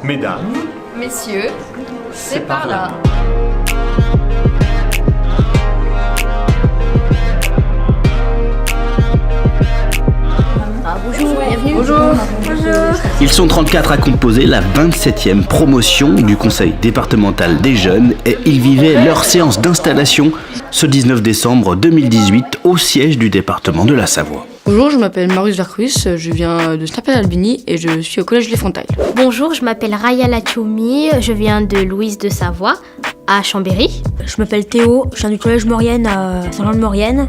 Mesdames, Messieurs, c'est par là. Bonjour, bienvenue. Bonjour. Ils sont 34 à composer la 27e promotion du conseil départemental des jeunes et ils vivaient leur séance d'installation ce 19 décembre 2018 au siège du département de la Savoie. Bonjour, je m'appelle Marius Vercruis, je viens de Saint-Pierre-d'Albigny et je suis au collège Les Fontailles. Bonjour, je m'appelle Raya Lachoumi, je viens de Louise de Savoie à Chambéry. Je m'appelle Théo, je viens du collège Maurienne à Saint-Jean-de-Maurienne.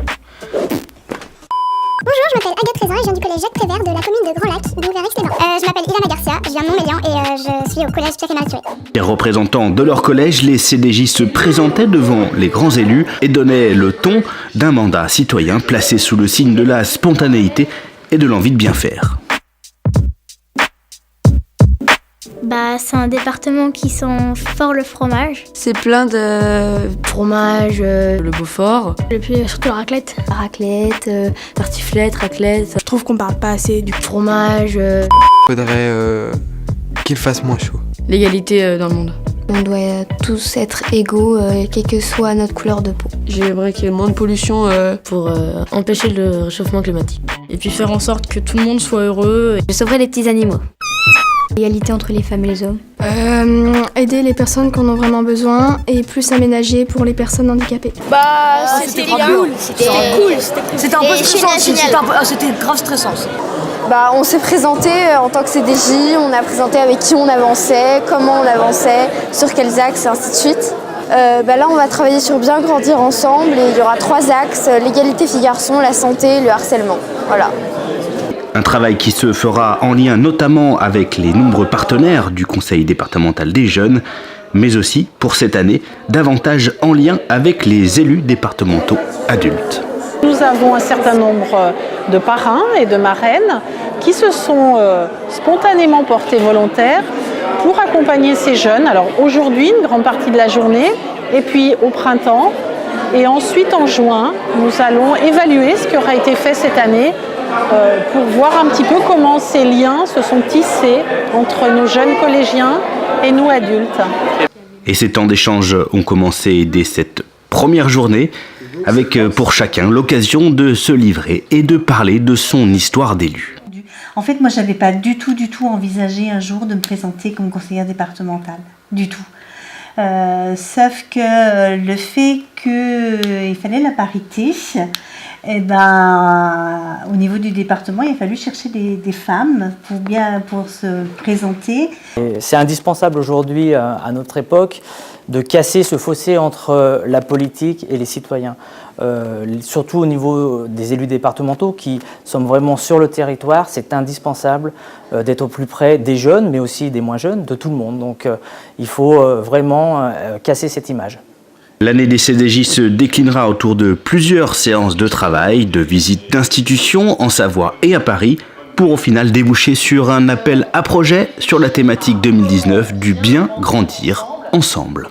Bonjour, je m'appelle Agathe Trézin et je viens du collège Jacques Prévert de la commune de Grand Lac, d'Ouvert-Aix-les-Bains. Je m'appelle Ilana Garcia, je viens de Montmélian et je suis au collège Pierre-et-Marie. Les représentants de leur collège, les CDJ, se présentaient devant les grands élus et donnaient le ton d'un mandat citoyen placé sous le signe de la spontanéité et de l'envie de bien faire. C'est un département qui sent fort le fromage. C'est plein de fromage, le Beaufort. Et puis surtout la raclette. Raclette, tartiflette, raclette. Je trouve qu'on parle pas assez du Fromage. Faudrait qu'il fasse moins chaud. L'égalité dans le monde. On doit tous être égaux, quelle que soit notre couleur de peau. J'aimerais qu'il y ait moins de pollution pour empêcher le réchauffement climatique. Et puis faire en sorte que tout le monde soit heureux. Je sauverai les petits animaux. L'égalité entre les femmes et les hommes. Aider les personnes qui en ont vraiment besoin et plus aménager pour les personnes handicapées. C'était cool. C'était un peu stressant aussi. C'était grave stressant. On s'est présenté en tant que CDJ, on a présenté avec qui on avançait, comment on avançait, sur quels axes et ainsi de suite. Là on va travailler sur bien grandir ensemble et il y aura 3 axes, l'égalité filles-garçons, la santé et le harcèlement. Voilà. Un travail qui se fera en lien notamment avec les nombreux partenaires du conseil départemental des jeunes, mais aussi, pour cette année, davantage en lien avec les élus départementaux adultes. Nous avons un certain nombre de parrains et de marraines qui se sont spontanément portés volontaires pour accompagner ces jeunes. Alors aujourd'hui, une grande partie de la journée, et puis au printemps, et ensuite en juin, nous allons évaluer ce qui aura été fait cette année pour voir un petit peu comment ces liens se sont tissés entre nos jeunes collégiens et nous adultes. Et ces temps d'échange ont commencé dès cette première journée, avec pour chacun l'occasion de se livrer et de parler de son histoire d'élu. En fait, moi, j'avais pas du tout envisagé un jour de me présenter comme conseillère départementale, du tout. Sauf que le fait qu'il fallait la parité, au niveau du département, il a fallu chercher des femmes pour se présenter. C'est indispensable aujourd'hui, à notre époque, de casser ce fossé entre la politique et les citoyens. Surtout au niveau des élus départementaux qui sommes vraiment sur le territoire, c'est indispensable d'être au plus près des jeunes, mais aussi des moins jeunes, de tout le monde. Donc il faut vraiment casser cette image. L'année des CDJ se déclinera autour de plusieurs séances de travail, de visites d'institutions en Savoie et à Paris, pour au final déboucher sur un appel à projet sur la thématique 2019 du bien grandir ensemble.